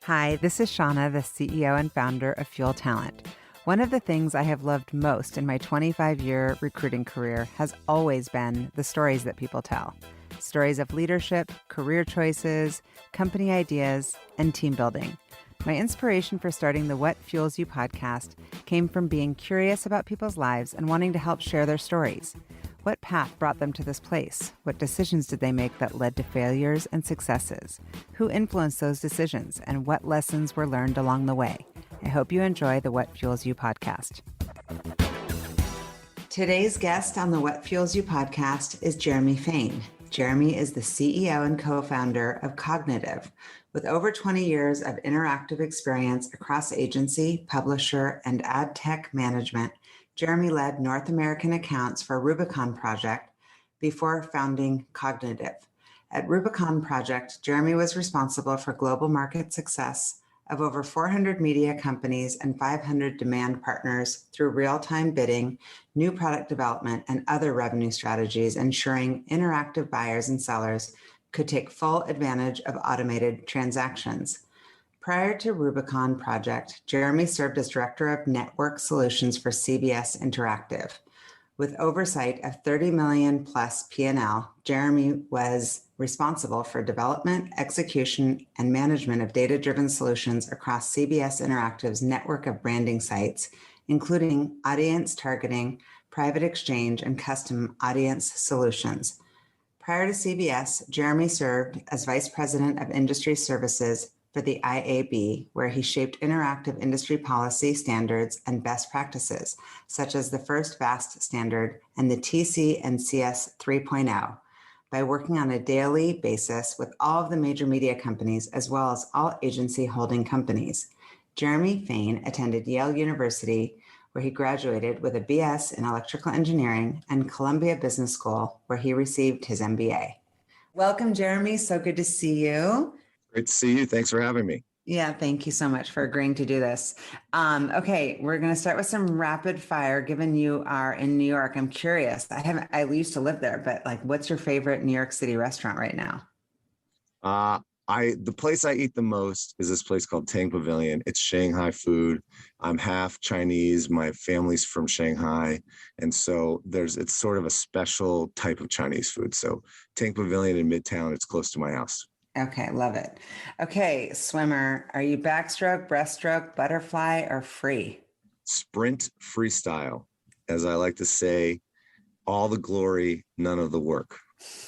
Hi, this is Shauna, the CEO and founder of Fuel Talent. One of the things I have loved most in my 25-year recruiting career has always been the stories that people tell. Stories of leadership, career choices, company ideas, and team building. My inspiration for starting the What Fuels You podcast came from being curious about people's lives and wanting to help share their stories. What path brought them to this place? What decisions did they make that led to failures and successes? Who influenced those decisions, and what lessons were learned along the way? I hope you enjoy the What Fuels You podcast. Today's guest on the What Fuels You podcast is Jeremy Fain. Jeremy is the CEO and co-founder of Cognitiv. With over 20 years of interactive experience across agency, publisher, and ad tech management, Jeremy led North American accounts for Rubicon Project before founding Cognitiv. At Rubicon Project, Jeremy was responsible for global market success of over 400 media companies and 500 demand partners through real-time bidding, new product development, and other revenue strategies, ensuring interactive buyers and sellers could take full advantage of automated transactions. Prior to Rubicon Project, Jeremy served as Director of Network Solutions for CBS Interactive. With oversight of 30 million plus P&L, Jeremy was responsible for development, execution, and management of data-driven solutions across CBS Interactive's network of branding sites, including audience targeting, private exchange, and custom audience solutions. Prior to CBS, Jeremy served as Vice President of Industry Services for the IAB, where he shaped interactive industry policy standards and best practices, such as the first VAST standard and the Tc&Cs 3.0, by working on a daily basis with all of the major media companies, as well as all agency holding companies. Jeremy Fain attended Yale University, where he graduated with a BS in electrical engineering, and Columbia Business School, where he received his MBA. Welcome, Jeremy. So good to see you. Great to see you. Thanks for having me. Yeah, thank you so much for agreeing to do this. Okay, we're going to start with some rapid fire. Given you are in New York, I'm curious. I used to live there, but what's your favorite New York City restaurant right now? The place I eat the most is this place called Tang Pavilion. It's Shanghai food. I'm half Chinese. My family's from Shanghai, and so it's sort of a special type of Chinese food. So Tang Pavilion in Midtown. It's close to my house. Okay, love it. Okay, swimmer, are you backstroke, breaststroke, butterfly, or free? Sprint freestyle. As I like to say, all the glory, none of the work.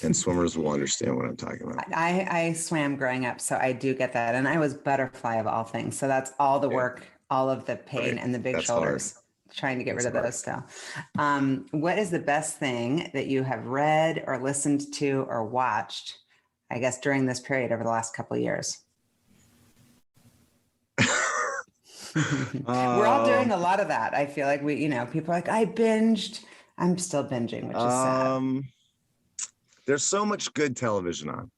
And swimmers will understand what I'm talking about. I swam growing up, so I do get that. And I was butterfly of all things. So that's all the work, all of the pain, and the big shoulders. Hard. Trying to get rid of those still. What is the best thing that you have read or listened to or watched, I guess, during this period over the last couple of years? We're all doing a lot of that. I feel like people are like, I binged. I'm still binging, which is sad. There's so much good television on.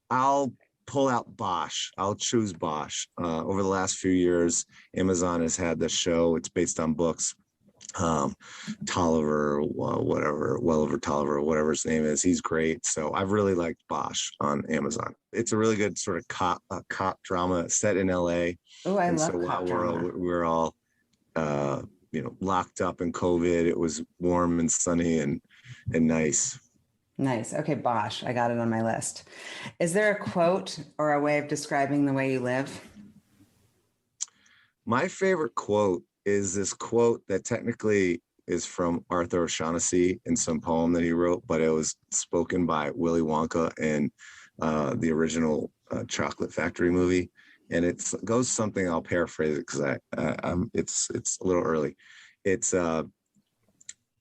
I'll pull out Bosch. I'll choose Bosch. Over the last few years, Amazon has had this show. It's based on books. Tolliver, Welliver Tolliver, whatever his name is. He's great. So I've really liked Bosch on Amazon. It's a really good sort of cop drama set in LA. Oh, I love cop drama. We're all locked up in COVID. It was warm and sunny and nice. Nice. Okay, Bosch. I got it on my list. Is there a quote or a way of describing the way you live? My favorite quote is this quote that technically is from Arthur O'Shaughnessy in some poem that he wrote, but it was spoken by Willy Wonka in the original Chocolate Factory movie. And it goes something, I'll paraphrase it because it's a little early. It's,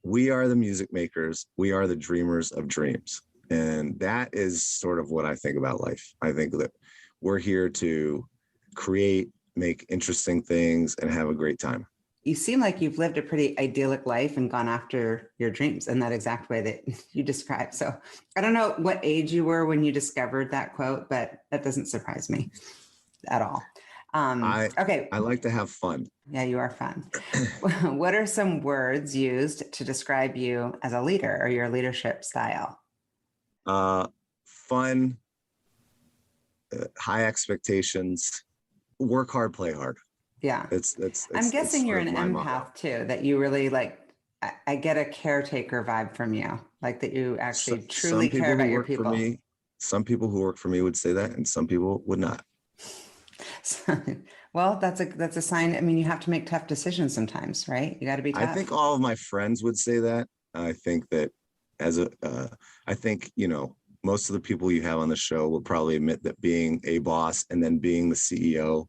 we are the music makers. We are the dreamers of dreams. And that is sort of what I think about life. I think that we're here to create, make interesting things, and have a great time. You seem like you've lived a pretty idyllic life and gone after your dreams in that exact way that you described. So I don't know what age you were when you discovered that quote, but that doesn't surprise me at all. Okay. I like to have fun. Yeah, you are fun. What are some words used to describe you as a leader or your leadership style? Fun, high expectations, work hard, play hard. Yeah. I'm guessing you're an empath too, that you really like, I get a caretaker vibe from you, like that you actually truly care about your people. Some people who work for me would say that, and some people would not. Well, that's a sign. I mean, you have to make tough decisions sometimes, right? You got to be tough. I think all of my friends would say that. I think that I think, most of the people you have on the show will probably admit that being a boss and then being the CEO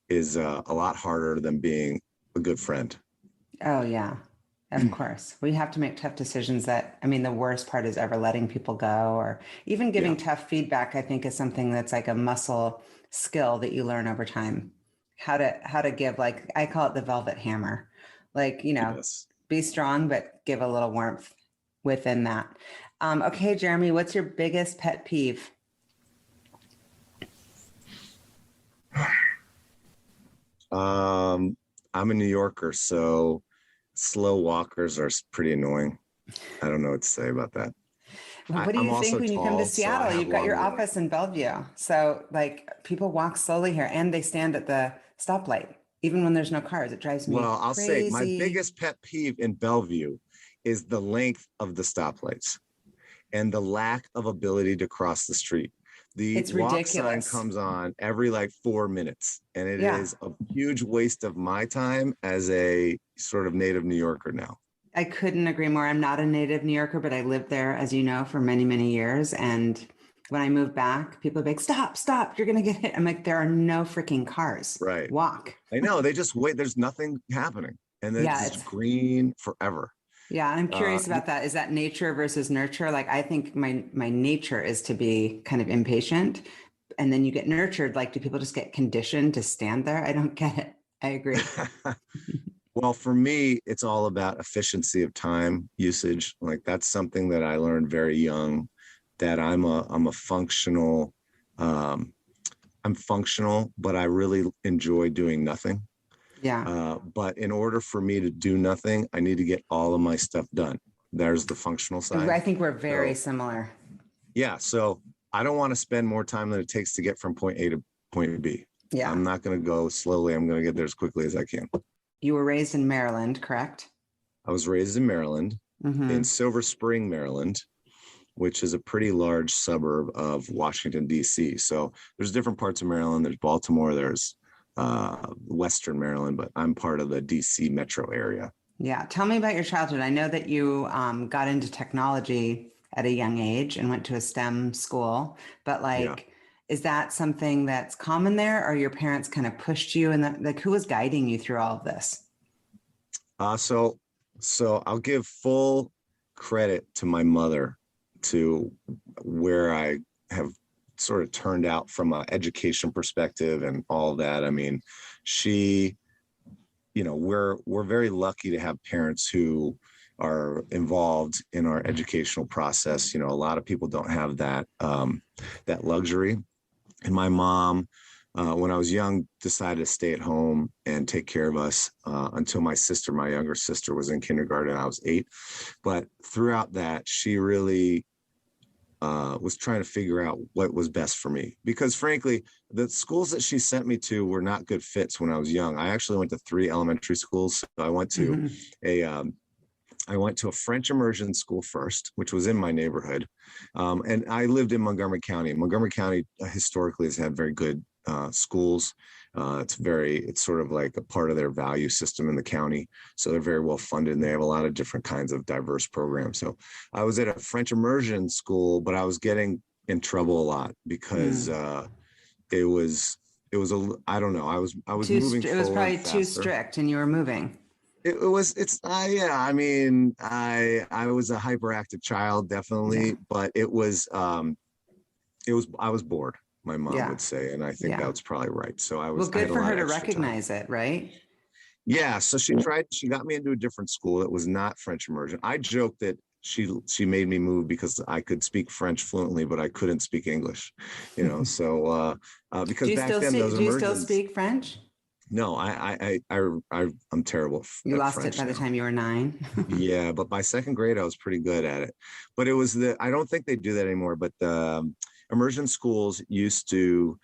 is a lot harder than being a good friend. Oh, yeah, of course. We have to make tough decisions that, I mean, the worst part is ever letting people go or even giving tough feedback, I think is something that's like a muscle skill that you learn over time. How to give, like, I call it the velvet hammer, like, Yes. be strong, but give a little warmth within that. Okay, Jeremy, what's your biggest pet peeve? I'm a New Yorker, so slow walkers are pretty annoying. I don't know what to say about that. What do you think when you come to Seattle? So you've got your office in Bellevue. So like people walk slowly here and they stand at the stoplight, even when there's no cars. It drives me I'll crazy. say my biggest pet peeve in Bellevue is the length of the stoplights and the lack of ability to cross the street. It's walk ridiculous. Sign comes on every 4 minutes, and it is a huge waste of my time as a sort of native New Yorker now. I couldn't agree more. I'm not a native New Yorker, but I lived there, as you know, for many, many years. And when I moved back, people are like, stop, you're going to get hit. I'm like, there are no freaking cars. Right. Walk. I know. They just wait. There's nothing happening. And then it's green forever. Yeah. I'm curious about that. Is that nature versus nurture? Like, I think my nature is to be kind of impatient. And then you get nurtured. Like, do people just get conditioned to stand there? I don't get it. I agree. Well, for me, it's all about efficiency of time usage. Like that's something that I learned very young, that I'm functional, I'm functional, but I really enjoy doing nothing. Yeah. But in order for me to do nothing, I need to get all of my stuff done. There's the functional side. I think we're very similar. Yeah. So I don't want to spend more time than it takes to get from point A to point B. Yeah. I'm not going to go slowly. I'm going to get there as quickly as I can. You were raised in Maryland, correct? I was raised in Maryland, in Silver Spring, Maryland, which is a pretty large suburb of Washington, D.C. So there's different parts of Maryland. There's Baltimore, there's Western Maryland, but I'm part of the D.C. metro area. Yeah. Tell me about your childhood. I know that you got into technology at a young age and went to a STEM school, but is that something that's common there, or your parents kind of pushed you, and who was guiding you through all of this? So I'll give full credit to my mother to where I have sort of turned out from an education perspective and all that. I mean, she, we're very lucky to have parents who are involved in our educational process. A lot of people don't have that luxury. And my mom, when I was young, decided to stay at home and take care of us until my younger sister, was in kindergarten. I was 8. But throughout that, she really was trying to figure out what was best for me. Because frankly, the schools that she sent me to were not good fits when I was young. I actually went to 3 elementary schools. So I went to I went to a French immersion school first, which was in my neighborhood. And I lived in Montgomery County. Montgomery County historically has had very good schools. It's sort of like a part of their value system in the county. So they're very well funded, and they have a lot of different kinds of diverse programs. So I was at a French immersion school, but I was getting in trouble a lot because it was I don't know. I was moving forward. It was probably too strict and you were moving. I mean, I was a hyperactive child, definitely, but I was bored, my mom would say. And I think that's probably right. So good for her to recognize it, right? Yeah. So she got me into a different school that was not French immersion. I joked that she made me move because I could speak French fluently, but I couldn't speak English, so, because back then those immersions. Do you still speak French? No, I'm terrible. You lost French it by the time you were 9. Yeah, but by 2nd grade, I was pretty good at it. But it was I don't think they do that anymore. But immersion schools used to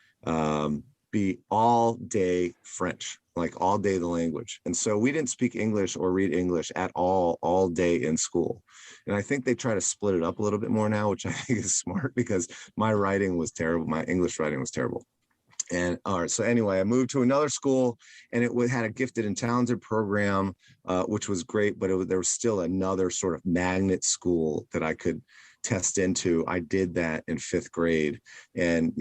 be all day French, like all day the language. And so we didn't speak English or read English at all day in school. And I think they try to split it up a little bit more now, which I think is smart because my writing was terrible. My English writing was terrible. And all right, so anyway, I moved to another school, and it had a gifted and talented program, which was great, but there was still another sort of magnet school that I could test into. I did that in 5th grade, and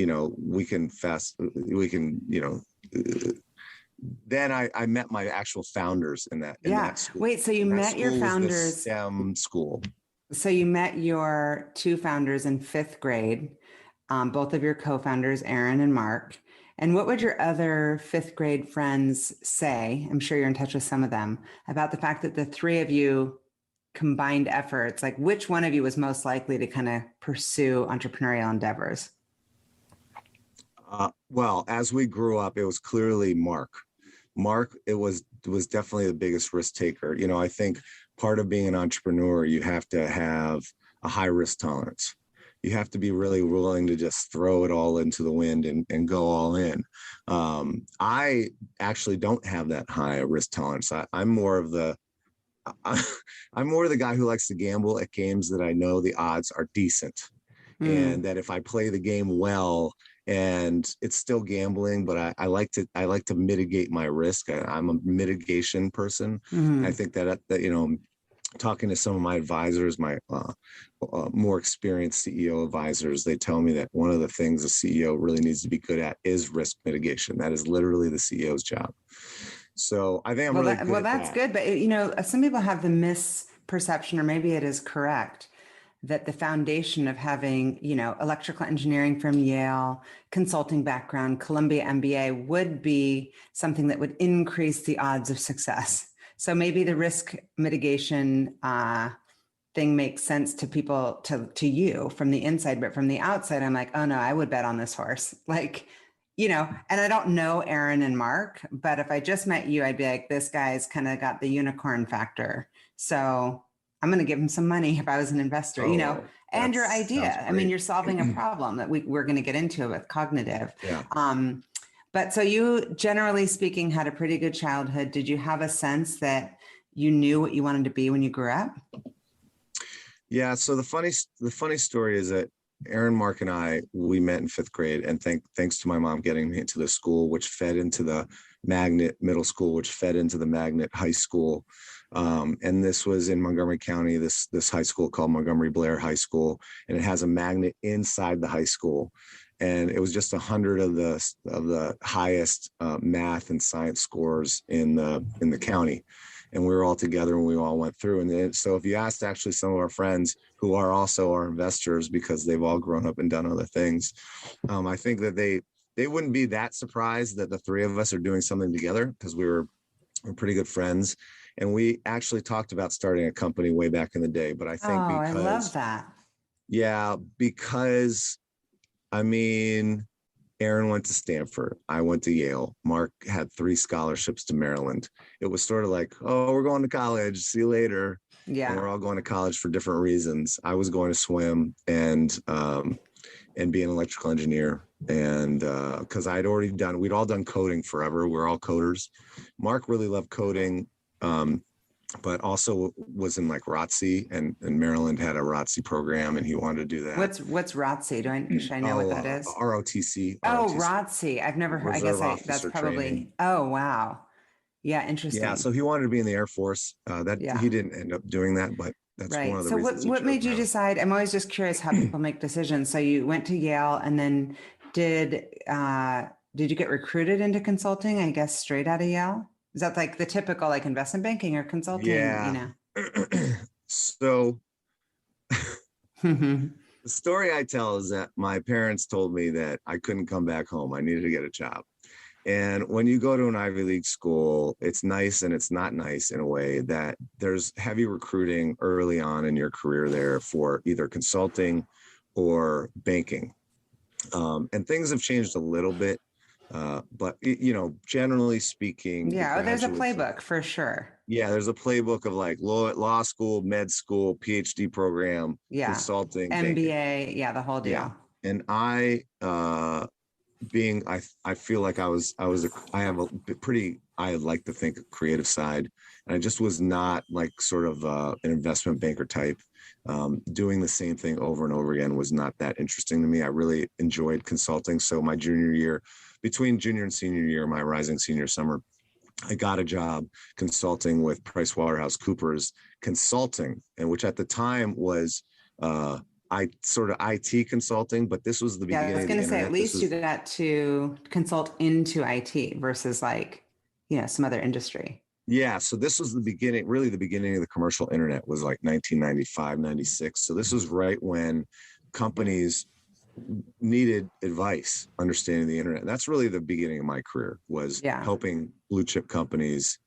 then I met my actual founders in that school. Wait, so you met your founders? STEM school. So you met your 2 founders in 5th grade, both of your co-founders, Aaron and Mark. And what would your other 5th grade friends say? I'm sure you're in touch with some of them about the fact that the 3 of you combined efforts, like which one of you was most likely to kind of pursue entrepreneurial endeavors? Well, as we grew up, it was clearly Mark. Mark, it was definitely the biggest risk taker. I think part of being an entrepreneur, you have to have a high risk tolerance. You have to be really willing to just throw it all into the wind and go all in. I actually don't have that high risk tolerance. I'm more of the guy who likes to gamble at games that I know the odds are decent, and that if I play the game well, and it's still gambling, but I like to mitigate my risk. I'm a mitigation person. I think that talking to some of my advisors, my more experienced CEO advisors, they tell me that one of the things a CEO really needs to be good at is risk mitigation. That is literally the CEO's job. So I think I'm really good at that's good. But, some people have the misperception, or maybe it is correct, that the foundation of having, electrical engineering from Yale, consulting background, Columbia MBA would be something that would increase the odds of success. So maybe the risk mitigation thing makes sense to people, to you from the inside, but from the outside, I'm like, oh no, I would bet on this horse. And I don't know Aaron and Mark, but if I just met you, I'd be like, this guy's kind of got the unicorn factor. So I'm going to give him some money if I was an investor, and your idea. I mean, you're solving a problem that we're going to get into with Cognitiv. Yeah. But so you, generally speaking, had a pretty good childhood. Did you have a sense that you knew what you wanted to be when you grew up? Yeah. So the funny story is that Aaron, Mark, and we met in 5th grade, and thanks to my mom getting me into the school, which fed into the magnet middle school, which fed into the magnet high school. And this was in Montgomery County, this high school called Montgomery Blair High School, and it has a magnet inside the high school. And it was just 100 of the highest math and science scores in the county. And we were all together and we all went through. And then, so if you asked actually some of our friends who are also our investors, because they've all grown up and done other things, I think that they wouldn't be that surprised that the 3 of us are doing something together, because we're pretty good friends. And we actually talked about starting a company way back in the day. But I think I love that. Yeah, because Aaron went to Stanford. I went to Yale. Mark had 3 scholarships to Maryland. It was sort of like, oh, we're going to college. See you later. Yeah. And we're all going to college for different reasons. I was going to swim and be an electrical engineer. And because we'd all done coding forever. We're all coders. Mark really loved coding. But also was in like ROTC, and Maryland had a ROTC program, and he wanted to do that. What's ROTC? Should I know what that is? ROTC. Oh, ROTC. I've never heard. That's probably. Training. Oh, wow. Yeah, interesting. Yeah, so he wanted to be in the Air Force. He didn't end up doing that, but that's right. One of the so reasons. What made you decide? I'm always just curious how people make decisions. So you went to Yale, and then did you get recruited into consulting? I guess straight out of Yale. Is that like the typical like investment banking or consulting? Yeah. So the story I tell is that my parents told me that I couldn't come back home. I needed to get a job. And when you go to an Ivy League school, it's nice and it's not nice in a way that there's heavy recruiting early on in your career there for either consulting or banking. And things have changed a little bit. But generally speaking, there's a playbook for sure. Yeah, there's a playbook of like law school, med school, PhD program, consulting, MBA, banking. The whole deal. And I, I feel like I have a pretty, I like to think creative side. And I just was not like sort of an investment banker type. Doing the same thing over and over again was not that interesting to me. I really enjoyed consulting. So my junior year, between junior and senior year, my rising senior summer, I got a job consulting with PricewaterhouseCoopers Consulting, and which at the time was I sort of IT consulting, but this was the Yeah, I beginning was of going the to say, at internet. This least you was got to consult into IT versus like, some other industry. Yeah, so this was the beginning, really the beginning of the commercial internet was like 1995, 96. So this was right when companies needed advice understanding the internet. And that's really the beginning of my career, was Yeah. helping blue chip companies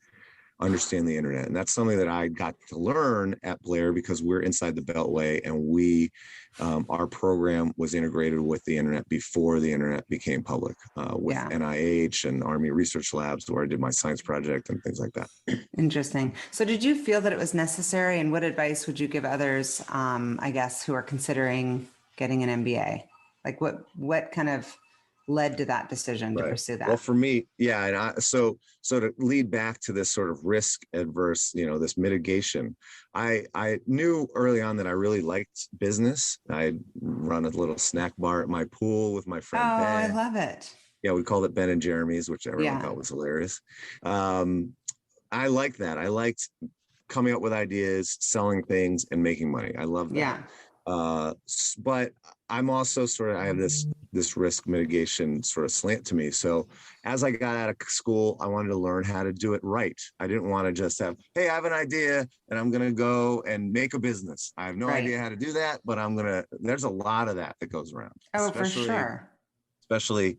understand the internet. And that's something that I got to learn at Blair because we're inside the Beltway, and our program was integrated with the internet before the internet became public, with NIH and Army Research Labs, where I did my science project and things like that. Interesting. So did you feel that it was necessary, and what advice would you give others, I guess, who are considering getting an MBA? Like what kind of led to that decision to pursue that? Well, for me, yeah. And so to lead back to this sort of risk adverse, this mitigation, I knew early on that I really liked business. I run a little snack bar at my pool with my friend Ben. I love it. Yeah, we called it Ben and Jeremy's, which everyone thought was hilarious. I liked that. I liked coming up with ideas, selling things, and making money. I love that. Yeah. But I'm also I have this risk mitigation sort of slant to me. So as I got out of school, I wanted to learn how to do it right. I didn't want to just have, hey, I have an idea and I'm going to go and make a business. I have no idea how to do that, but there's a lot of that goes around. Oh, for sure. Especially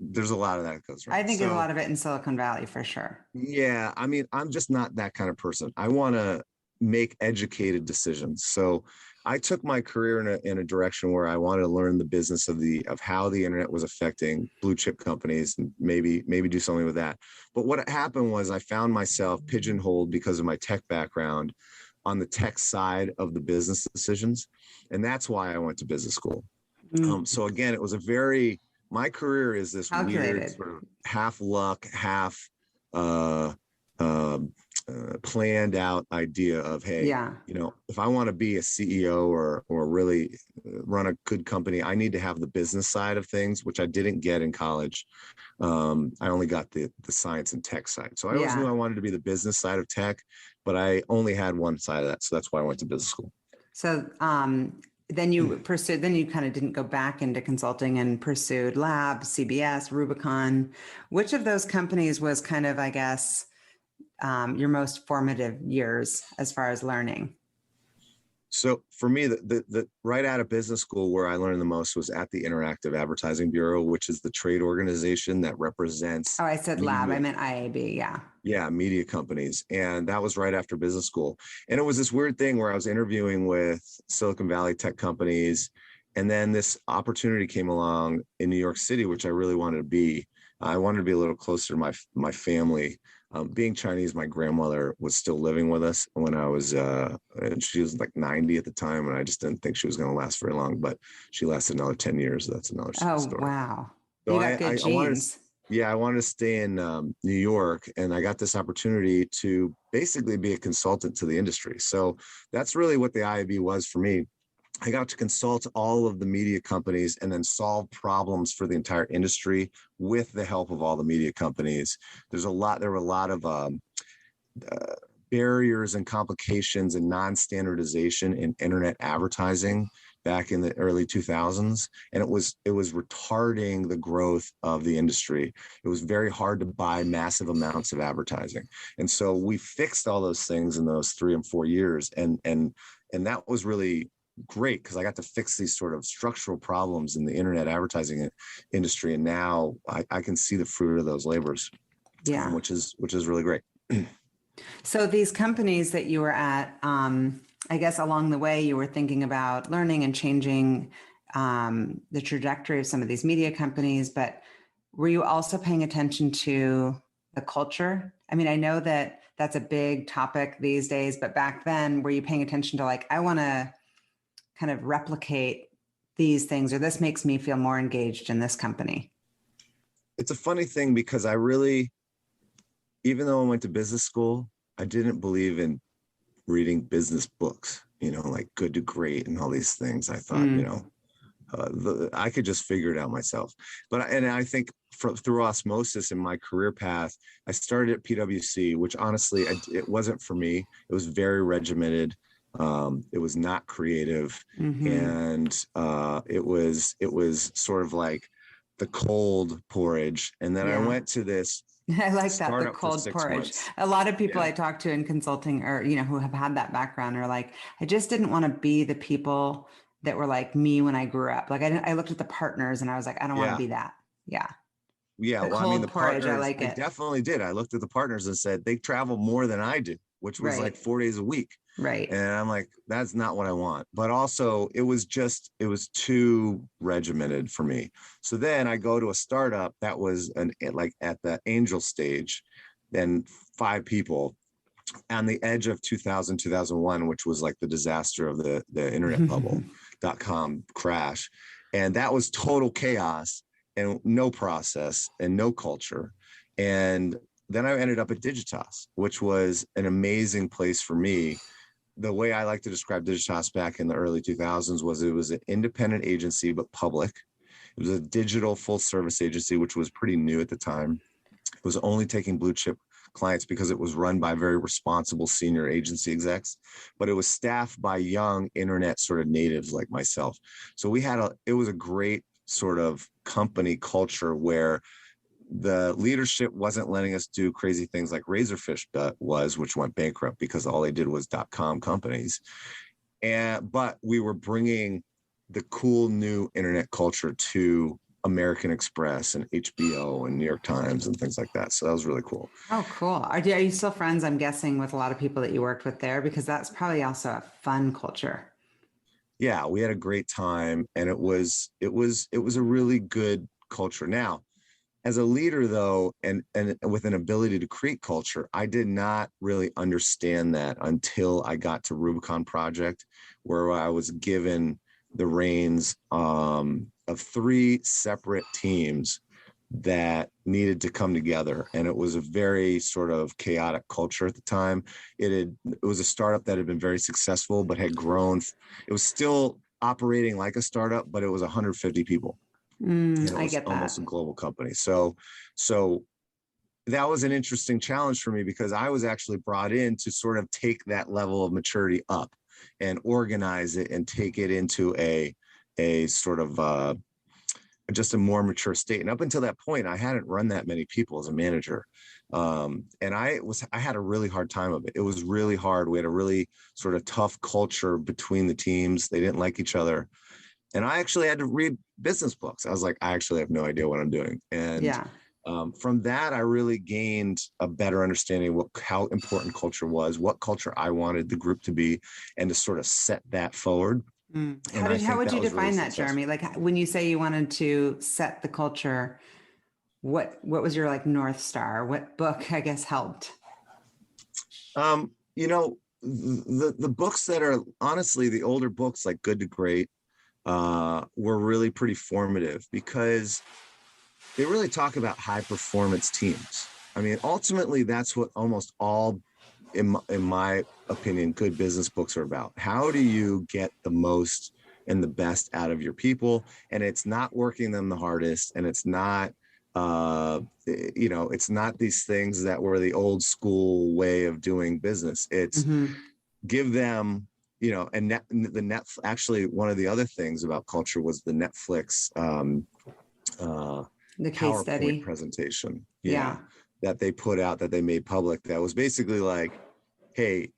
there's a lot of that goes around. I think there's a lot of it in Silicon Valley for sure. Yeah. I mean, I'm just not that kind of person. I want to make educated decisions. So I took my career in a direction where I wanted to learn the business of how the internet was affecting blue chip companies, and maybe do something with that. But what happened was I found myself pigeonholed because of my tech background on the tech side of the business decisions. And that's why I went to business school. So again, it was my career is this weird sort of half luck, half planned out idea of, hey, if I want to be a CEO or really run a good company, I need to have the business side of things, which I didn't get in college. I only got the science and tech side. So I always knew I wanted to be the business side of tech, but I only had one side of that. So that's why I went to business school. So then you kind of didn't go back into consulting and pursued Lab, CBS, Rubicon. Which of those companies was kind of, I guess, your most formative years as far as learning? So for me, the right out of business school where I learned the most was at the Interactive Advertising Bureau, which is the trade organization that represents. Oh, I said media. Lab. I meant IAB. Yeah. Yeah, media companies. And that was right after business school. And it was this weird thing where I was interviewing with Silicon Valley tech companies. And then this opportunity came along in New York City, which I really wanted to be. I wanted to be a little closer to my family. Being Chinese, my grandmother was still living with us when I was, and she was like 90 at the time, and I just didn't think she was going to last very long, but she lasted another 10 years. So that's another story. Oh, wow. So you got good genes. I wanted to stay in New York, and I got this opportunity to basically be a consultant to the industry. So that's really what the IAB was for me. I got to consult all of the media companies and then solve problems for the entire industry with the help of all the media companies. There were a lot of barriers and complications and non-standardization in internet advertising back in the early 2000s. And it was retarding the growth of the industry. It was very hard to buy massive amounts of advertising. And so we fixed all those things in those 3 and 4 years. And that was really great because I got to fix these sort of structural problems in the internet advertising industry. And now I can see the fruit of those labors, which is really great. So these companies that you were at, I guess along the way, you were thinking about learning and changing the trajectory of some of these media companies, but were you also paying attention to the culture? I mean, I know that that's a big topic these days, but back then, were you paying attention to like, I want to kind of replicate these things, or this makes me feel more engaged in this company? It's a funny thing because I really, even though I went to business school, I didn't believe in reading business books, like Good to Great and all these things. I thought, I could just figure it out myself. And I think through osmosis in my career path, I started at PwC, which honestly, it wasn't for me. It was very regimented. It was not creative. And it was sort of like the cold porridge. And then I went to this I like that, the cold porridge. A lot of people I talk to in consulting or, who have had that background are like, I just didn't want to be the people that were like me when I grew up. Like I looked at the partners and I was like, I don't want to be that. Yeah. Yeah. The Well, cold porridge, partners, I like it. I definitely did. I looked at the partners and said, they travel more than I do, which was like 4 days a week. Right. And I'm like, that's not what I want. But also it was too regimented for me. So then I go to a startup that was like at the angel stage, then 5 people on the edge of 2001, which was like the disaster of the internet bubble, .com crash. And that was total chaos and no process and no culture. And then I ended up at Digitas, which was an amazing place for me. The way I like to describe Digitas back in the early 2000s was it was an independent agency, but public. It was a digital full service agency, which was pretty new at the time. It was only taking blue chip clients because it was run by very responsible senior agency execs, but it was staffed by young internet sort of natives like myself. So it was a great sort of company culture where the leadership wasn't letting us do crazy things like Razorfish which went bankrupt because all they did was .com companies. But we were bringing the cool new internet culture to American Express and HBO and New York Times and things like that. So that was really cool. Oh, cool. Are you still friends, I'm guessing, with a lot of people that you worked with there? Because that's probably also a fun culture. Yeah, we had a great time, and it was a really good culture. Now, as a leader, though, and with an ability to create culture, I did not really understand that until I got to Rubicon Project, where I was given the reins of 3 separate teams that needed to come together. And it was a very sort of chaotic culture at the time. It was a startup that had been very successful, but had grown. It was still operating like a startup, but it was 150 people. I get that. Almost a global company. So that was an interesting challenge for me because I was actually brought in to sort of take that level of maturity up and organize it and take it into a sort of just a more mature state. And up until that point, I hadn't run that many people as a manager. And I had a really hard time of it. It was really hard. We had a really sort of tough culture between the teams. They didn't like each other. And I actually had to read business books. I was like, I actually have no idea what I'm doing. And from that, I really gained a better understanding of how important culture was, what culture I wanted the group to be, and to sort of set that forward. How would you define that, Jeremy? Like when you say you wanted to set the culture, what was your like North Star? What book, I guess, helped? The books that are honestly the older books like Good to Great were really pretty formative because they really talk about high performance teams. I mean, ultimately, that's what almost all, in my opinion, good business books are about. How do you get the most and the best out of your people? And it's not working them the hardest, and it's not, it's not these things that were the old school way of doing business. It's give them, actually, one of the other things about culture was the Netflix the case PowerPoint study presentation. That they put out, that they made public, that was basically like, hey,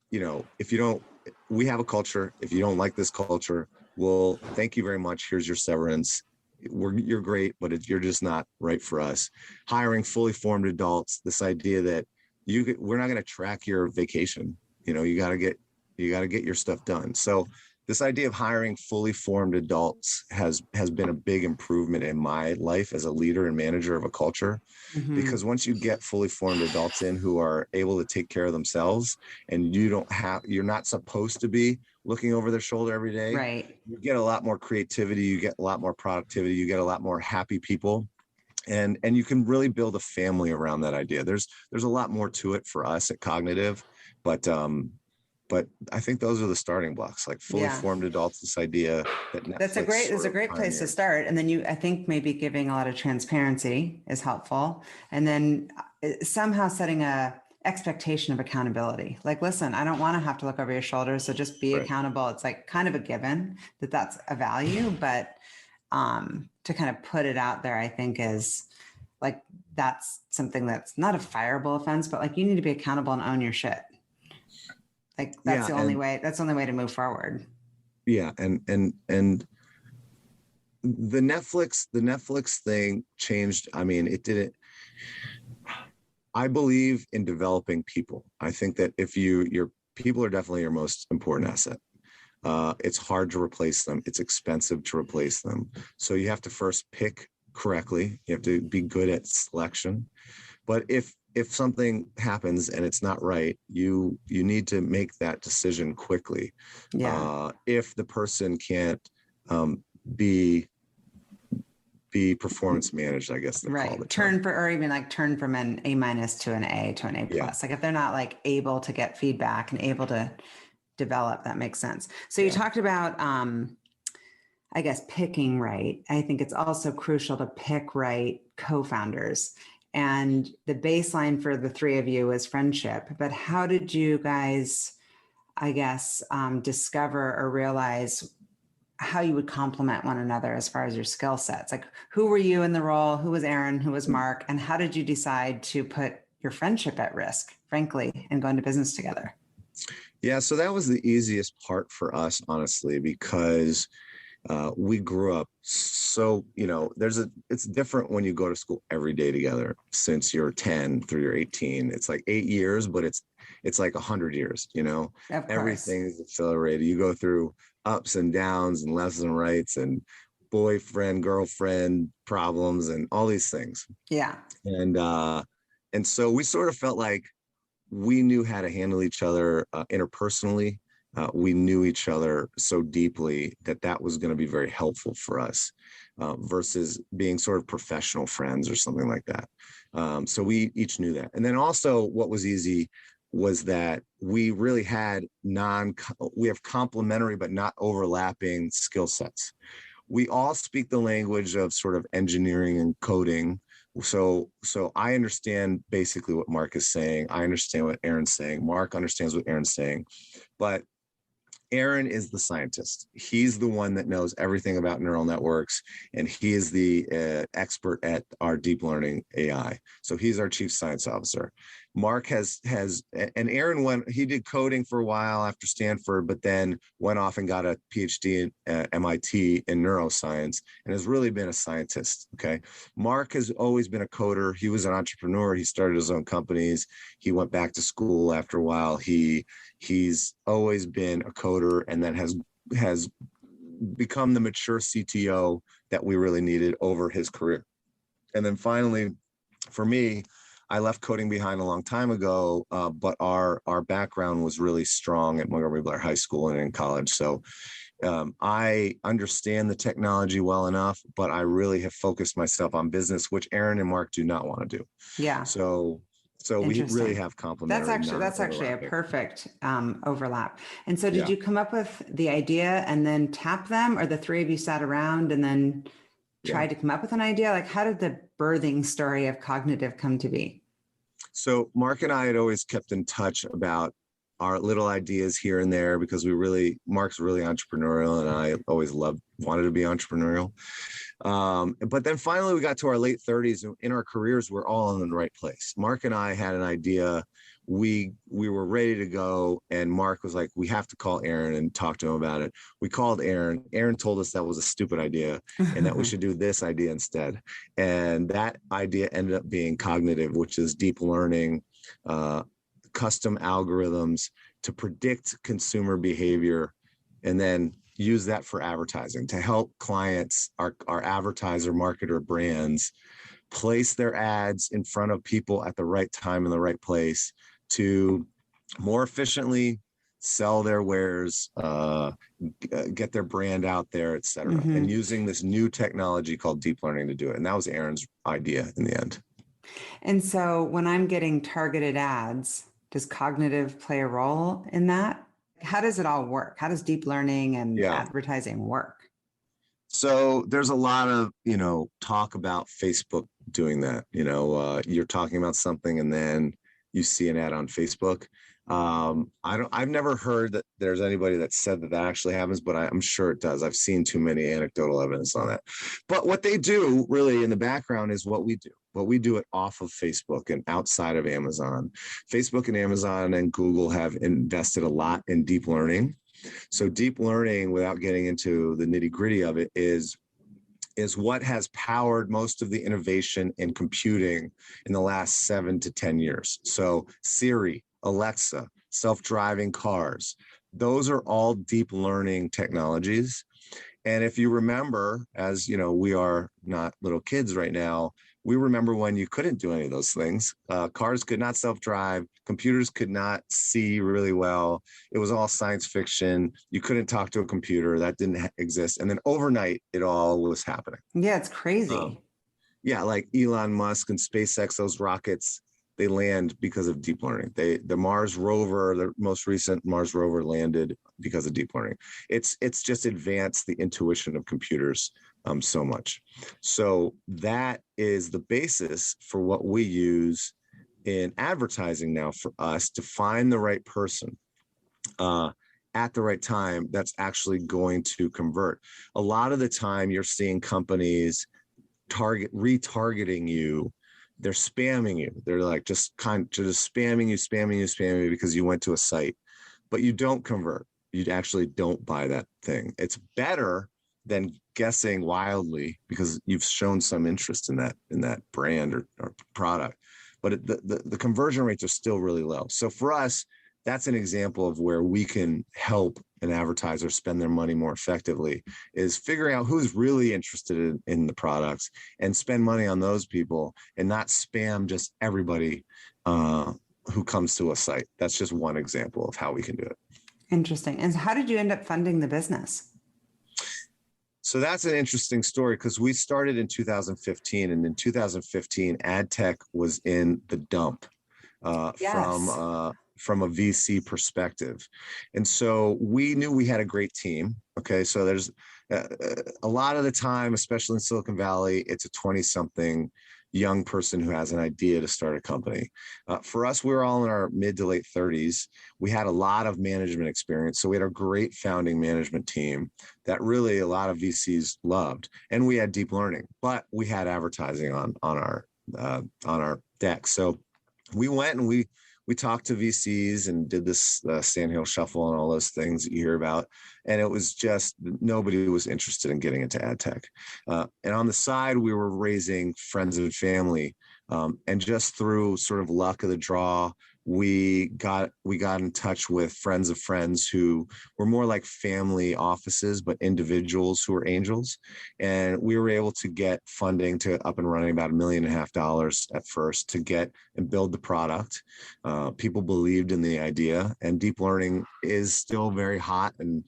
we have a culture. If you don't like this culture, well, thank you very much. Here's your severance. You're great, but you're just not right for us. Hiring fully formed adults. This idea that we're not going to track your vacation. You got to get your stuff done. So this idea of hiring fully formed adults has been a big improvement in my life as a leader and manager of a culture. Because once you get fully formed adults in who are able to take care of themselves, and you're not supposed to be looking over their shoulder every day, Right. you get a lot more creativity, you get a lot more productivity, you get a lot more happy people. And you can really build a family around that idea. There's a lot more to it for us at Cognitiv, but I think those are the starting blocks, like fully formed adults, this idea that Netflix That's a great place to start. And then I think maybe giving a lot of transparency is helpful. And then somehow setting a expectation of accountability. Like, listen, I don't want to have to look over your shoulder. So just be accountable. It's like kind of a given that that's a value, but to kind of put it out there, I think is like, that's something that's not a fireable offense, but like you need to be accountable and own your shit. Like that's the only way to move forward. Yeah. And the Netflix thing changed. I mean, it didn't. I believe in developing people. I think that if your people are definitely your most important asset. It's hard to replace them. It's expensive to replace them. So you have to first pick correctly. You have to be good at selection. But if something happens and it's not right, you need to make that decision quickly. Yeah. If the person can't be performance managed, I guess they call it. Turn from an A- to an A to an A+. Yeah. Like if they're not like able to get feedback and able to develop, that makes sense. So you talked about, I guess, picking right. I think it's also crucial to pick right co-founders. And the baseline for the three of you is friendship. But how did you guys, I guess, discover or realize how you would complement one another as far as your skill sets? Like, who were you in the role? Who was Aaron? Who was Mark? And how did you decide to put your friendship at risk, frankly, and go into business together? Yeah, so that was the easiest part for us, honestly, because we grew up so, it's different when you go to school every day together since you're 10 through you're 18. It's like 8 years, but it's like 100 years, everything is accelerated. You go through ups and downs and lefts and rights and boyfriend, girlfriend problems and all these things. Yeah. And so we sort of felt like we knew how to handle each other interpersonally. We knew each other so deeply that was going to be very helpful for us versus being sort of professional friends or something like that. So we each knew that. And then also what was easy was that we really had we have complementary but not overlapping skill sets. We all speak the language of sort of engineering and coding. So I understand basically what Mark is saying. I understand what Aaron's saying. Mark understands what Aaron's saying. But Aaron is the scientist. He's the one that knows everything about neural networks, and he is the expert at our deep learning AI. So he's our chief science officer. Mark and Aaron he did coding for a while after Stanford, but then went off and got a PhD at MIT in neuroscience and has really been a scientist. Okay. Mark has always been a coder. He was an entrepreneur. He started his own companies. He went back to school after a while. He's always been a coder and then has become the mature CTO that we really needed over his career. And then finally, for me, I left coding behind a long time ago, but our background was really strong at Montgomery Blair High School and in college. So I understand the technology well enough, but I really have focused myself on business, which Aaron and Mark do not want to do. Yeah. So we really have complementary. That's actually a perfect overlap. And so did you come up with the idea and then tap them, or the three of you sat around and then tried to come up with an idea? Like, how did the birthing story of Cognitiv come to be? So Mark and I had always kept in touch about our little ideas here and there because Mark's really entrepreneurial and I always wanted to be entrepreneurial. But then finally we got to our late 30s and in our careers, we're all in the right place. Mark and I had an idea. We were ready to go. And Mark was like, we have to call Aaron and talk to him about it. We called Aaron. Aaron told us that was a stupid idea and that we should do this idea instead. And that idea ended up being Cognitiv, which is deep learning, custom algorithms to predict consumer behavior and then use that for advertising to help clients, our advertiser, marketer brands, place their ads in front of people at the right time in the right place to more efficiently sell their wares, get their brand out there, et cetera. Mm-hmm. And using this new technology called deep learning to do it. And that was Aaron's idea in the end. And so when I'm getting targeted ads, does Cognitiv play a role in that? How does it all work? How does deep learning and advertising work? So there's a lot of, talk about Facebook doing that. You're talking about something and then you see an ad on Facebook. I've never heard that there's anybody that said that actually happens, but I'm sure it does. I've seen too many anecdotal evidence on that. But what they do really in the background is what we do. But we do it off of Facebook and outside of Amazon. Facebook and Amazon and Google have invested a lot in deep learning. So deep learning, without getting into the nitty gritty of it, is what has powered most of the innovation in computing in the last 7 to 10 years. So Siri, Alexa, self-driving cars, those are all deep learning technologies. And if you remember, as we are not little kids right now, we remember when you couldn't do any of those things. Cars could not self-drive. Computers could not see really well. It was all science fiction. You couldn't talk to a computer. That didn't exist. And then overnight, it all was happening. Yeah, it's crazy. Like Elon Musk and SpaceX, those rockets, they land because of deep learning. The Mars rover, the most recent Mars rover, landed because of deep learning. It's just advanced the intuition of computers so much. So that is the basis for what we use in advertising now for us to find the right person at the right time that's actually going to convert. A lot of the time you're seeing companies retargeting you. They're spamming you. They're like just spamming you because you went to a site, but you don't convert. You actually don't buy that thing. It's better than guessing wildly because you've shown some interest in that brand or product, but the conversion rates are still really low. So for us, that's an example of where we can help an advertiser spend their money more effectively, is figuring out who's really interested in the products and spend money on those people and not spam just everybody who comes to a site. That's just one example of how we can do it. Interesting. And how did you end up funding the business? So that's an interesting story because we started in 2015, and in 2015, ad tech was in the dump from a VC perspective. And so we knew we had a great team. Okay. So there's a lot of the time, especially in Silicon Valley, it's a 20-something young person who has an idea to start a company. For us, we were all in our mid to late 30s. We had a lot of management experience. So we had a great founding management team that really a lot of VCs loved. And we had deep learning, but we had advertising on our deck. So we went and we talked to VCs and did this Sandhill Shuffle and all those things that you hear about. And it was just, nobody was interested in getting into ad tech. And on the side, we were raising friends and family. And just through sort of luck of the draw, we got in touch with friends of friends who were more like family offices, but individuals who were angels. And we were able to get funding to up and running about $1.5 million at first to get and build the product. People believed in the idea, and deep learning is still very hot and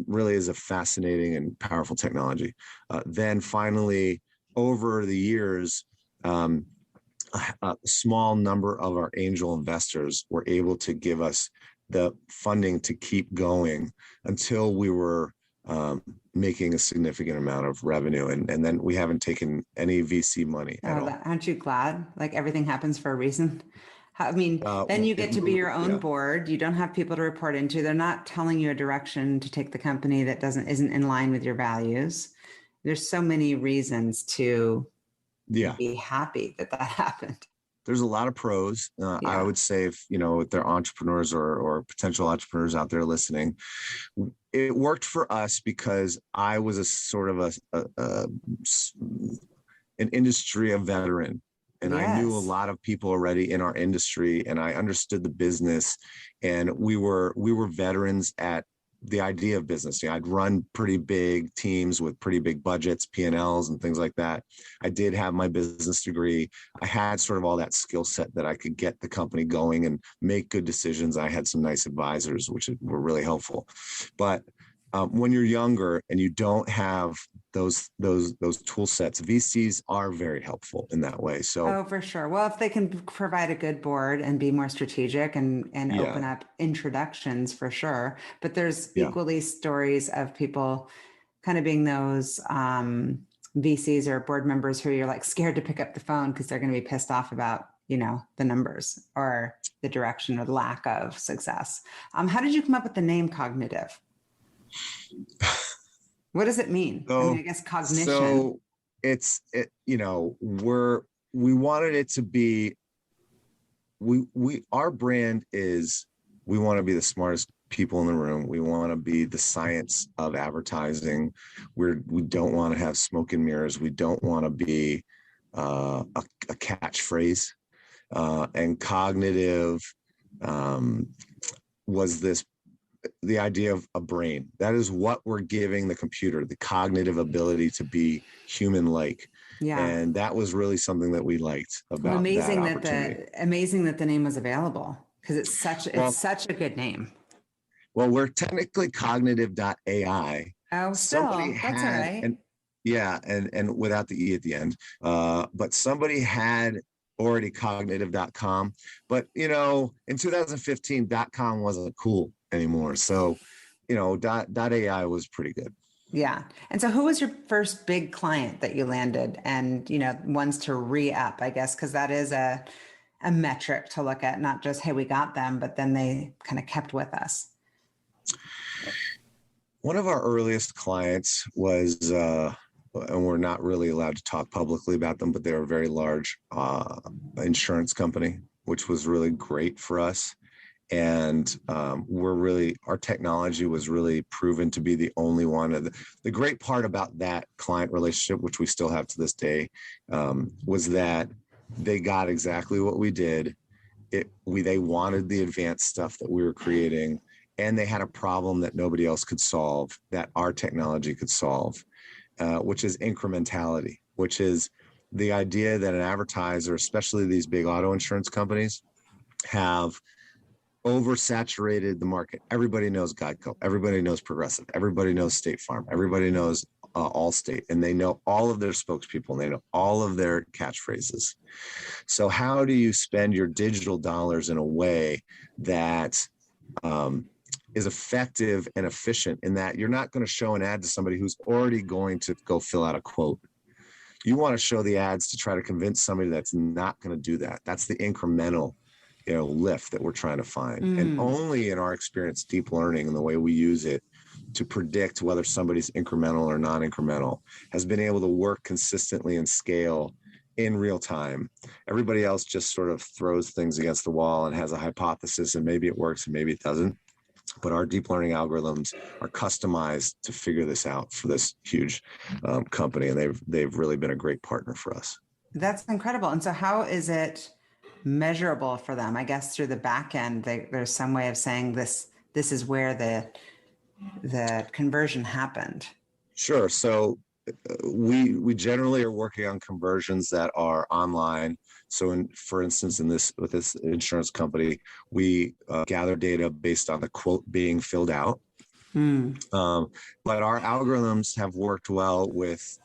really is a fascinating and powerful technology. Then finally, over the years, a small number of our angel investors were able to give us the funding to keep going until we were making a significant amount of revenue. And then we haven't taken any VC money at all. Aren't you glad? Like everything happens for a reason. I mean, then you get to be your own board. You don't have people to report into. They're not telling you a direction to take the company that isn't in line with your values. There's so many reasons to be happy that happened. There's a lot of pros. I would say if they're entrepreneurs or potential entrepreneurs out there listening, it worked for us because I was a sort of an industry veteran. And I knew a lot of people already in our industry, and I understood the business, and we were veterans at the idea of business. I'd run pretty big teams with pretty big budgets, P&Ls and things like that. I did have my business degree. I had sort of all that skill set that I could get the company going and make good decisions. I had some nice advisors, which were really helpful. But when you're younger and you don't have those tool sets, VCs are very helpful in that way. So, for sure. Well, if they can provide a good board and be more strategic and open up introductions, for sure. But there's equally stories of people kind of being those VCs or board members who you're like scared to pick up the phone because they're going to be pissed off about, the numbers or the direction or the lack of success. How did you come up with the name Cognitiv? What does it mean? So, I guess cognition. So we wanted it to be, our brand is, we want to be the smartest people in the room. We want to be the science of advertising. We don't want to have smoke and mirrors. We don't want to be a catchphrase. And Cognitiv was the idea of a brain. That is what we're giving the computer, the cognitive ability to be human-like. Yeah. And that was really something that we liked about amazing that opportunity. Amazing that the name was available, because it's such a good name. Well, we're technically cognitive.ai. Oh, still, that's all right. And without the E at the end. But somebody had already cognitive.com. But, in 2015, .com wasn't cool anymore. So, .ai was pretty good. Yeah. And so who was your first big client that you landed and, ones to re-up, I guess, because that is a metric to look at, not just, hey, we got them, but then they kind of kept with us. One of our earliest clients was, and we're not really allowed to talk publicly about them, but they were a very large insurance company, which was really great for us. And our technology was really proven to be the only one. The great part about that client relationship, which we still have to this day, was that they got exactly what we did. They wanted the advanced stuff that we were creating, and they had a problem that nobody else could solve, that our technology could solve, which is incrementality, which is the idea that an advertiser, especially these big auto insurance companies, have oversaturated the market. Everybody knows Geico. Everybody knows Progressive. Everybody knows State Farm. Everybody knows Allstate, and they know all of their spokespeople, and they know all of their catchphrases. So how do you spend your digital dollars in a way that is effective and efficient, in that you're not going to show an ad to somebody who's already going to go fill out a quote? You want to show the ads to try to convince somebody that's not going to do that. That's the incremental lift that we're trying to find. And only in our experience, deep learning and the way we use it to predict whether somebody's incremental or non-incremental has been able to work consistently and scale in real time. Everybody else just sort of throws things against the wall and has a hypothesis, and maybe it works and maybe it doesn't. But our deep learning algorithms are customized to figure this out for this huge company, and they've really been a great partner for us. That's incredible. And so how is it measurable for them? I guess through the back end, there's some way of saying this is where the conversion happened. Sure. So we generally are working on conversions that are online. So for instance, with this insurance company, we gather data based on the quote being filled out. But our algorithms have worked well with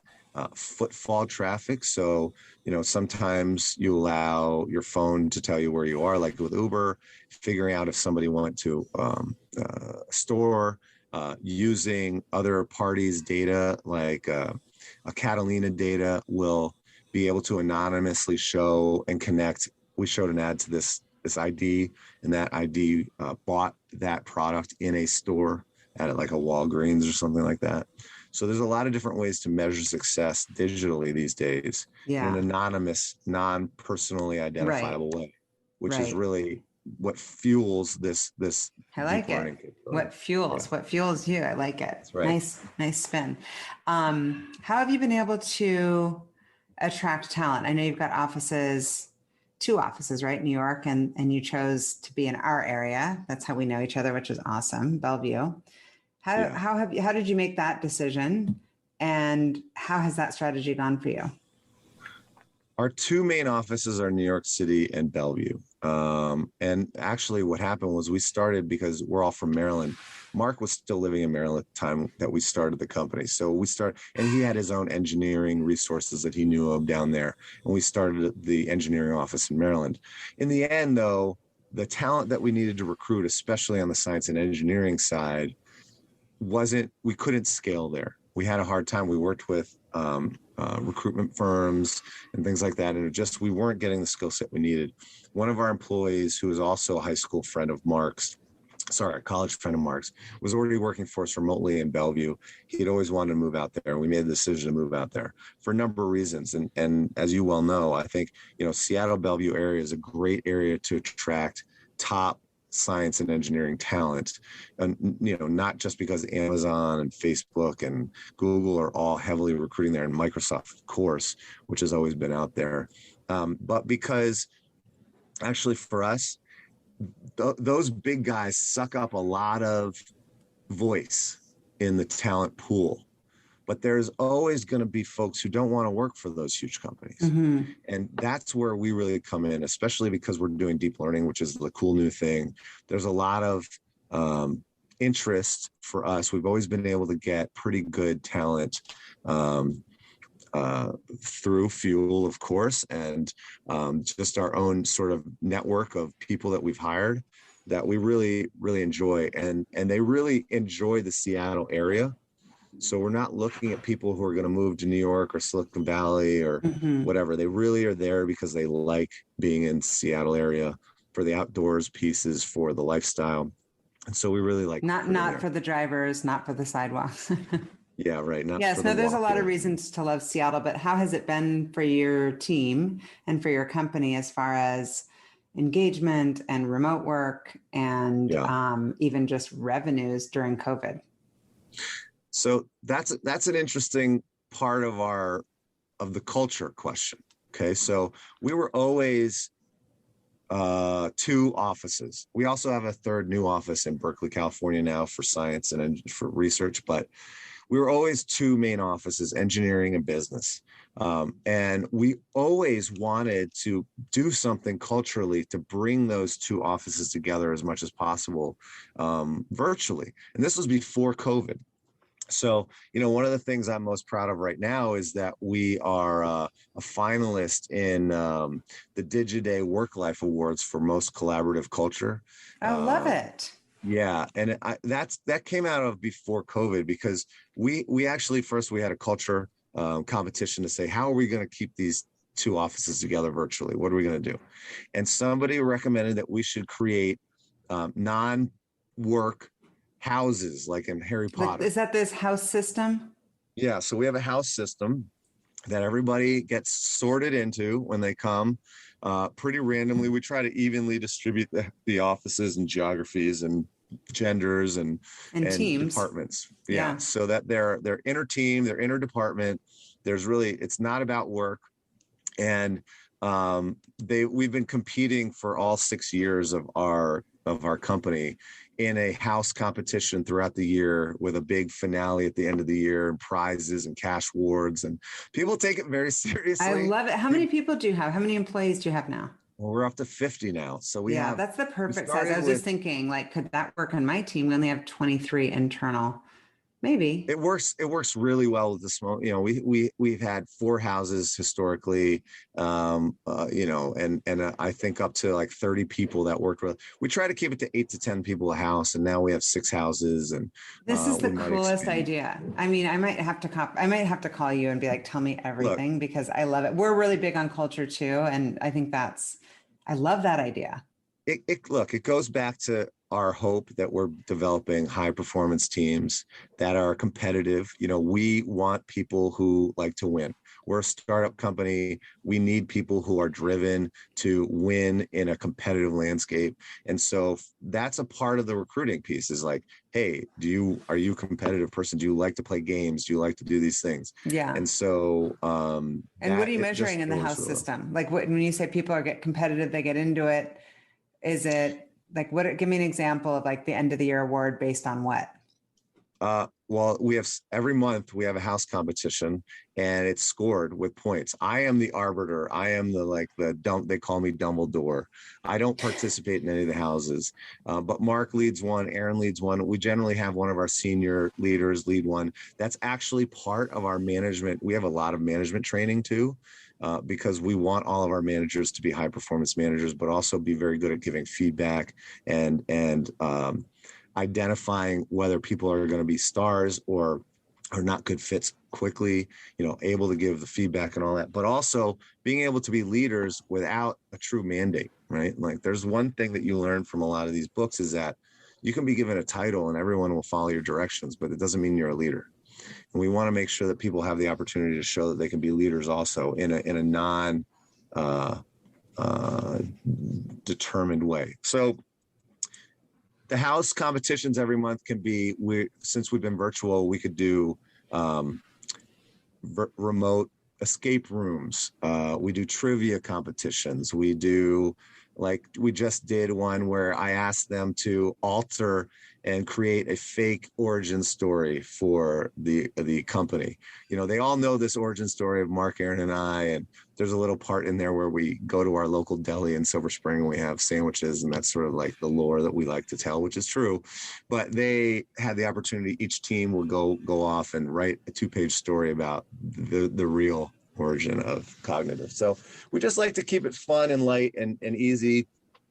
footfall traffic. So, sometimes you allow your phone to tell you where you are, like with Uber, figuring out if somebody went to a store, using other parties' data, like a Catalina data will be able to anonymously show and connect. We showed an ad to this ID, and that ID bought that product in a store at like a Walgreens or something like that. So there's a lot of different ways to measure success digitally these days in an anonymous, non-personally identifiable way, which is really what fuels this I like it. What fuels you? I like it. That's right. Nice spin. How have you been able to attract talent? I know you've got two offices, right? New York, and you chose to be in our area. That's how we know each other, which is awesome. Bellevue. Yeah. How did you make that decision, and how has that strategy gone for you? Our two main offices are New York City and Bellevue. And actually, what happened was we started because we're all from Maryland. Mark was still living in Maryland at the time that we started the company. So we started, and he had his own engineering resources that he knew of down there. And we started the engineering office in Maryland. In the end, though, the talent that we needed to recruit, especially on the science and engineering side, we couldn't scale there. We had a hard time. We worked with recruitment firms and things like that. And we weren't getting the skill set we needed. One of our employees, who was also a high school friend of Mark's, a college friend of Mark's, was already working for us remotely in Bellevue. He'd always wanted to move out there. We made the decision to move out there for a number of reasons. And as you well know, I think, Seattle, Bellevue area is a great area to attract top science and engineering talent, and not just because Amazon and Facebook and Google are all heavily recruiting there, and Microsoft, of course, which has always been out there, but because actually for us, those big guys suck up a lot of voice in the talent pool. But there's always going to be folks who don't want to work for those huge companies. Mm-hmm. And that's where we really come in, especially because we're doing deep learning, which is the cool new thing. There's a lot of interest for us. We've always been able to get pretty good talent through Fuel, of course, and just our own sort of network of people that we've hired that we really, really enjoy. And they really enjoy the Seattle area. So we're not looking at people who are going to move to New York or Silicon Valley or whatever. They really are there because they like being in Seattle area for the outdoors pieces, for the lifestyle. And so we really like not for the drivers, not for the sidewalks. Yeah, right. Yes, no, there's a lot of reasons to love Seattle, but how has it been for your team and for your company as far as engagement and remote work and even just revenues during COVID? So that's an interesting part of the culture question. Okay, so we were always two offices. We also have a third new office in Berkeley, California now for science and for research, but we were always two main offices, engineering and business. And we always wanted to do something culturally to bring those two offices together as much as possible virtually. And this was before COVID. So, one of the things I'm most proud of right now is that we are a finalist in the Digiday Work Life Awards for most collaborative culture. I love it. Yeah. And that came out of before COVID, because we actually first we had a culture competition to say, how are we going to keep these two offices together virtually? What are we going to do? And somebody recommended that we should create non-work houses like in Harry Potter. Is that this house system? Yeah. So we have a house system that everybody gets sorted into when they come pretty randomly. We try to evenly distribute the offices and geographies and genders and teams, departments. Yeah. So that they're inter team, they're inter department. It's not about work. And we've been competing for all 6 years of our company in a house competition throughout the year, with a big finale at the end of the year and prizes and cash awards, and people take it very seriously. I love it. How many people do you have? How many employees do you have now? Well, we're up to 50 now. So that's the perfect size. I was just thinking, like, could that work on my team? We only have 23 internal. Maybe it works. It works really well with the small. We've had 4 houses historically, and I think up to like 30 people that worked with. We try to keep it to 8 to 10 people a house, and now we have 6 houses. And this is the coolest idea. I mean, I might have to call you and be like, tell me everything, because I love it. We're really big on culture too, and I think I love that idea. It goes back to our hope that we're developing high performance teams that are competitive. We want people who like to win. We're a startup company. We need people who are driven to win in a competitive landscape. And so that's a part of the recruiting piece, is like, hey, are you a competitive person? Do you like to play games? Do you like to do these things? Yeah. And so, and what are you measuring in the house system? Like, when you say people get competitive, they get into it, is it like, give me an example of like the end of the year award based on what? Well, we have every month we have a house competition, and it's scored with points. I am the arbiter. I am they call me Dumbledore. I don't participate in any of the houses, but Mark leads one, Aaron leads one. We generally have one of our senior leaders lead one. That's actually part of our management. We have a lot of management training too, because we want all of our managers to be high performance managers, but also be very good at giving feedback and identifying whether people are going to be stars or are not good fits quickly, able to give the feedback and all that, but also being able to be leaders without a true mandate, right? Like there's one thing that you learn from a lot of these books is that you can be given a title and everyone will follow your directions, but it doesn't mean you're a leader. And we want to make sure that people have the opportunity to show that they can be leaders also in a non determined way. So the house competitions every month can be, since we've been virtual, we could do remote escape rooms. We do trivia competitions. We just did one where I asked them to alter and create a fake origin story for the company. They all know this origin story of Mark, Aaron, and I, and there's a little part in there where we go to our local deli in Silver Spring and we have sandwiches, and that's sort of like the lore that we like to tell, which is true. But they had the opportunity, each team will go off and write a 2-page story about the real origin of Cognitiv. So we just like to keep it fun and light and easy.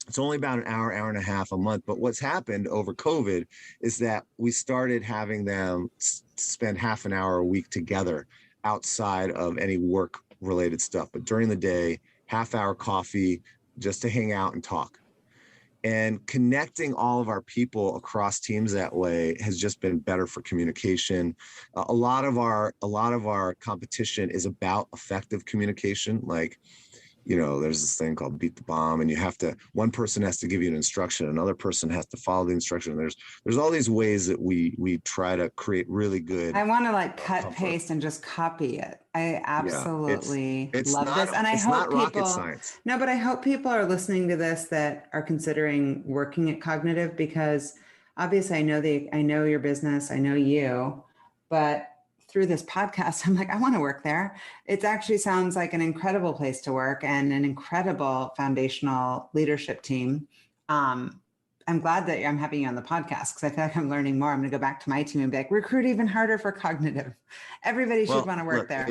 It's only about an hour and a half a month. But what's happened over COVID is that we started having them spend half an hour a week together outside of any work related stuff. But during the day, half-hour coffee just to hang out and talk. And connecting all of our people across teams that way has just been better for communication. A lot of our competition is about effective communication. Like, there's this thing called beat the bomb, and one person has to give you an instruction, another person has to follow the instruction. There's all these ways that we try to create really good. I want to cut, paste, and just copy it. I absolutely love this. And I hope people, no, but I hope people are listening to this that are considering working at Cognitiv, because obviously I know your business, I know you, but through this podcast, I'm like, I want to work there. It actually sounds like an incredible place to work and an incredible foundational leadership team. I'm glad that I'm having you on the podcast, because I feel like I'm learning more. I'm going to go back to my team and be like, recruit even harder for Cognitiv. Everybody should want to work there.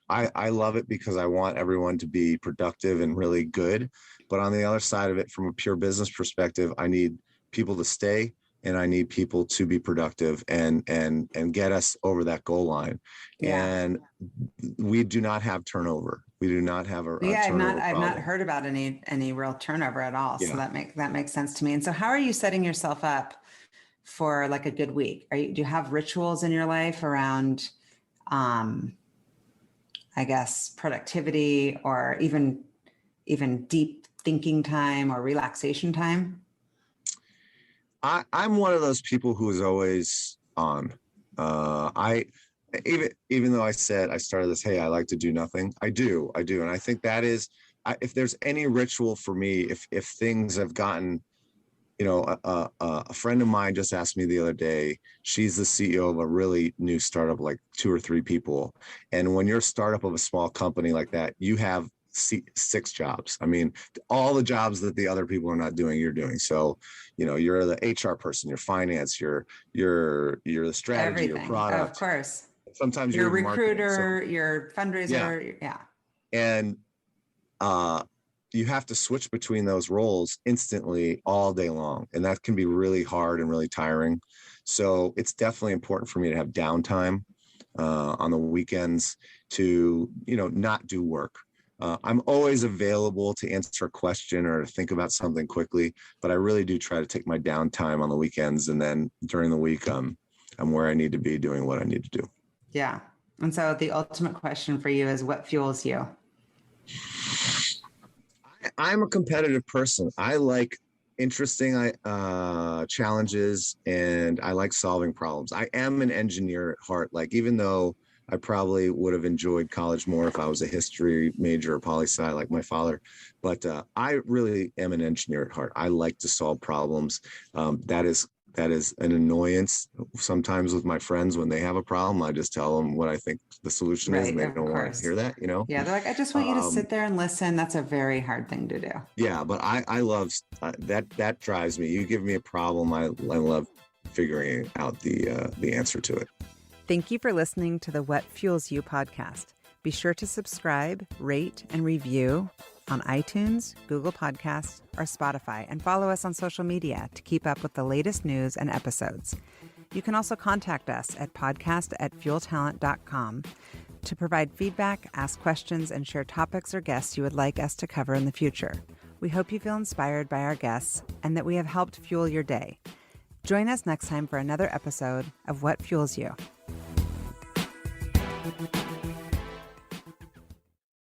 I love it because I want everyone to be productive and really good. But on the other side of it, from a pure business perspective, I need people to stay. And I need people to be productive and get us over that goal line. Yeah. And we do not have turnover. We do not have a turnover I've not heard about any real turnover at all. Yeah. So that makes sense to me. And so how are you setting yourself up for a good week? Do you have rituals in your life around, I guess, productivity or even deep thinking time or relaxation time? I'm one of those people who is always on. Even though I said I started this, hey, I like to do nothing. I do. And I think that is, if there's any ritual for me, if things have gotten, a friend of mine just asked me the other day, she's the CEO of a really new startup, like 2 or 3 people. And when you're a startup of a small company like that, you have 6 jobs. I mean, all the jobs that the other people are not doing, you're doing. So, you're the HR person, your finance, you're the strategy, everything. Your product. Of course. Sometimes you're a recruiter, your fundraiser. Yeah. And you have to switch between those roles instantly all day long. And that can be really hard and really tiring. So it's definitely important for me to have downtime on the weekends to, not do work. I'm always available to answer a question or to think about something quickly, but I really do try to take my downtime on the weekends. And then during the week, I'm where I need to be doing what I need to do. Yeah. And so the ultimate question for you is, what fuels you? I'm a competitive person. I like interesting challenges, and I like solving problems. I am an engineer at heart. Even though I probably would have enjoyed college more if I was a history major or poli-sci like my father. But I really am an engineer at heart. I like to solve problems. That is that is an annoyance sometimes with my friends when they have a problem. I just tell them what I think the solution is, and they don't want to hear that, you know? Yeah, they're like, I just want you to sit there and listen. That's a very hard thing to do. Yeah, but I love that drives me. You give me a problem, I love figuring out the answer to it. Thank you for listening to the What Fuels You podcast. Be sure to subscribe, rate, and review on iTunes, Google Podcasts, or Spotify, and follow us on social media to keep up with the latest news and episodes. You can also contact us at podcast@fueltalent.com to provide feedback, ask questions, and share topics or guests you would like us to cover in the future. We hope you feel inspired by our guests and that we have helped fuel your day. Join us next time for another episode of What Fuels You.